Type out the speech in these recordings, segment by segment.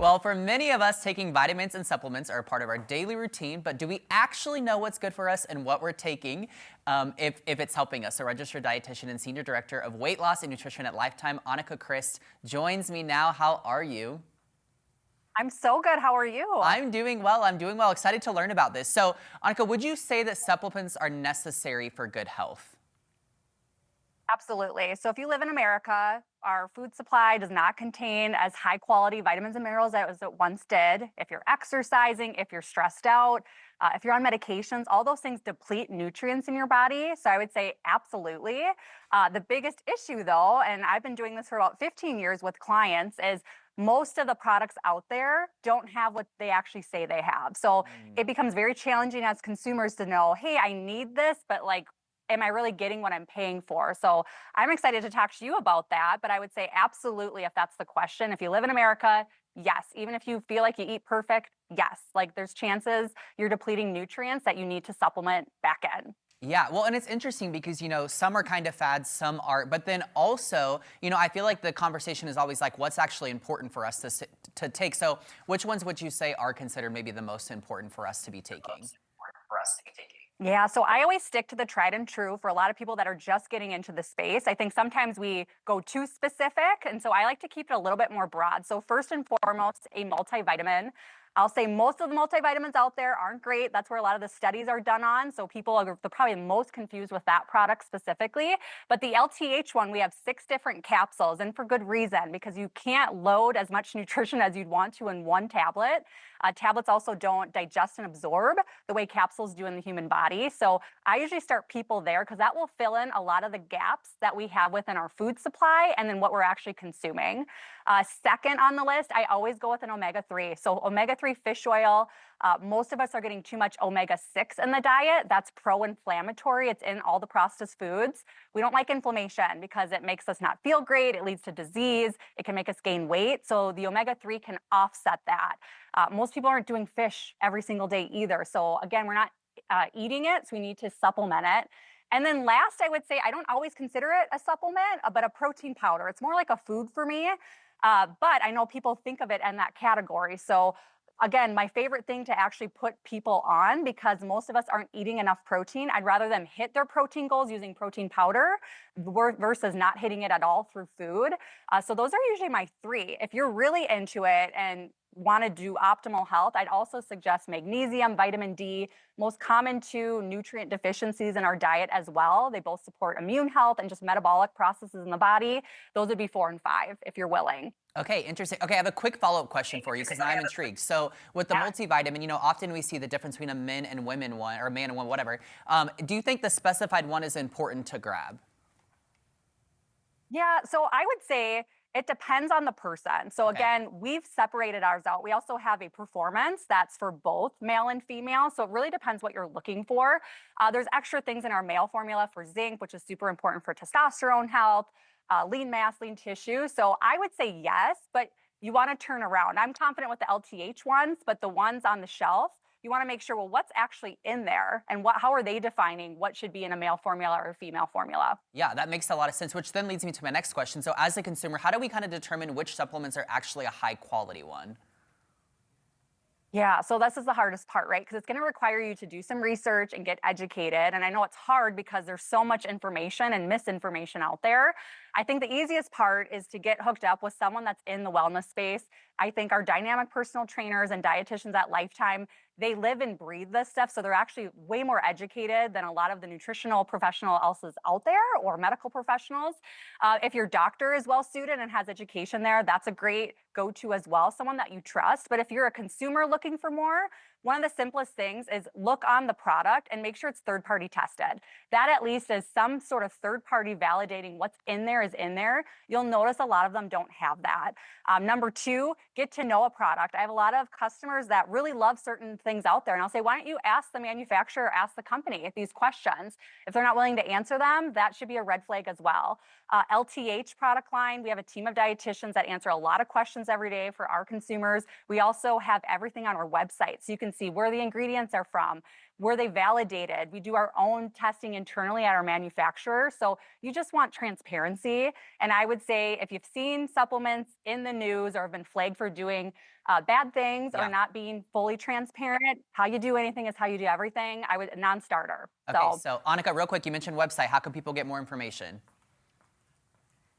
Well, for many of us, taking vitamins and supplements are a part of our daily routine, but do we actually know what's good for us and what we're taking if it's helping us? So registered dietitian and senior director of weight loss and nutrition at Lifetime, Annika Christ, joins me now. How are you? I'm so good. How are you? I'm doing well. I'm doing well. Excited to learn about this. So, Annika, would you say that supplements are necessary for good health? Absolutely. So, if you live in America, our food supply does not contain as high quality vitamins and minerals as it once did. If you're exercising, if you're stressed out, if you're on medications, all those things deplete nutrients in your body. So, I would say absolutely. The biggest issue, though, and I've been doing this for about 15 years with clients, is most of the products out there don't have what they actually say they have. So Mm. it becomes very challenging as consumers to know, hey, I need this, but like, am I really getting what I'm paying for? So I'm excited to talk to you about that. But I would say absolutely, if that's the question, if you live in America, yes. Even if you feel like you eat perfect, yes. Like there's chances you're depleting nutrients that you need to supplement back in. Yeah, well, and it's interesting because, some are kind of fads, some aren't. But then also, I feel like the conversation is always like, what's actually important for us to take? So, which ones would you say are considered maybe the most important for us to be taking? Yeah, so I always stick to the tried and true for a lot of people that are just getting into the space. I think sometimes we go too specific, and so I like to keep it a little bit more broad. So, first and foremost, a multivitamin. I'll say most of the multivitamins out there aren't great. That's where a lot of the studies are done on. So, people are they're probably most confused with that product specifically. But the LTH one, we have 6 different capsules, and for good reason, because you can't load as much nutrition as you'd want to in one tablet. Tablets also don't digest and absorb the way capsules do in the human body. So I usually start people there because that will fill in a lot of the gaps that we have within our food supply and then what we're actually consuming. Second on the list, I always go with an omega 3. So, omega 3 fish oil. Most of us are getting too much omega 6 in the diet. That's pro inflammatory, it's in all the processed foods. We don't like inflammation because it makes us not feel great. It leads to disease. It can make us gain weight. So, the omega 3 can offset that. Most people aren't doing fish every single day either. So, again, we're not eating it, so we need to supplement it. And then last, I would say I don't always consider it a supplement, but a protein powder. It's more like a food for me. But I know people think of it in that category. So, again, my favorite thing to actually put people on because most of us aren't eating enough protein. I'd rather them hit their protein goals using protein powder versus not hitting it at all through food. So, those are usually my three. If you're really into it and want to do optimal health, I'd also suggest magnesium, vitamin D, most common two nutrient deficiencies in our diet as well. They both support immune health and just metabolic processes in the body. Those would be 4 and 5 if you're willing. Okay, interesting. Okay, I have a quick follow-up question for you because I'm intrigued. So, with the Yeah. multivitamin, often we see the difference between a men and women one, or a man and one, whatever. Do you think the specified one is important to grab? Yeah, so I would say it depends on the person. So Okay. again, we've separated ours out. We also have a performance that's for both male and female. So it really depends what you're looking for. There's extra things in our male formula for zinc, which is super important for testosterone health, lean mass, lean tissue. So I would say yes, but you want to turn around. I'm confident with the LTH ones, but the ones on the shelf, you want to make sure, well, what's actually in there and how are they defining what should be in a male formula or a female formula? Yeah, that makes a lot of sense, which then leads me to my next question. So, as a consumer, how do we kind of determine which supplements are actually a high quality one? Yeah, so this is the hardest part, right? Because it's going to require you to do some research and get educated. And I know it's hard because there's so much information and misinformation out there. I think the easiest part is to get hooked up with someone that's in the wellness space. I think our dynamic personal trainers and dietitians at Lifetime, they live and breathe this stuff. So they're actually way more educated than a lot of the nutritional professional else's out there or medical professionals. If your doctor is well suited and has education there, that's a great go to as well, someone that you trust. But if you're a consumer looking for more, one of the simplest things is look on the product and make sure it's third party tested. That at least is some sort of third party validating what's in there is in there. You'll notice a lot of them don't have that. Number two, get to know a product. I have a lot of customers that really love certain things out there. And I'll say, why don't you ask the manufacturer, ask the company these questions? If they're not willing to answer them, that should be a red flag as well. LTH product line, we have a team of dietitians that answer a lot of questions every day for our consumers. We also have everything on our website. So you can can see where the ingredients are from, where they validated. We do our own testing internally at our manufacturer. So you just want transparency. And I would say if you've seen supplements in the news or have been flagged for doing bad things or not being fully transparent, how you do anything is how you do everything. I would non-starter. Okay, so Annika, real quick, you mentioned website. How can people get more information?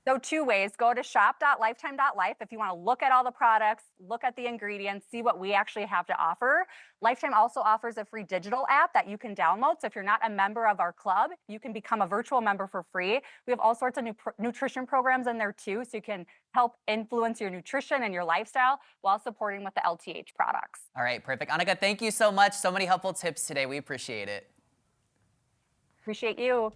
So 2 ways. Go to shop.lifetime.life if you want to look at all the products, look at the ingredients, see what we actually have to offer. Lifetime also offers a free digital app that you can download. So if you're not a member of our club, you can become a virtual member for free. We have all sorts of nutrition programs in there too, so you can help influence your nutrition and your lifestyle while supporting with the LTH products. All right, perfect. Annika, thank you so much. So many helpful tips today. We appreciate it. Appreciate you.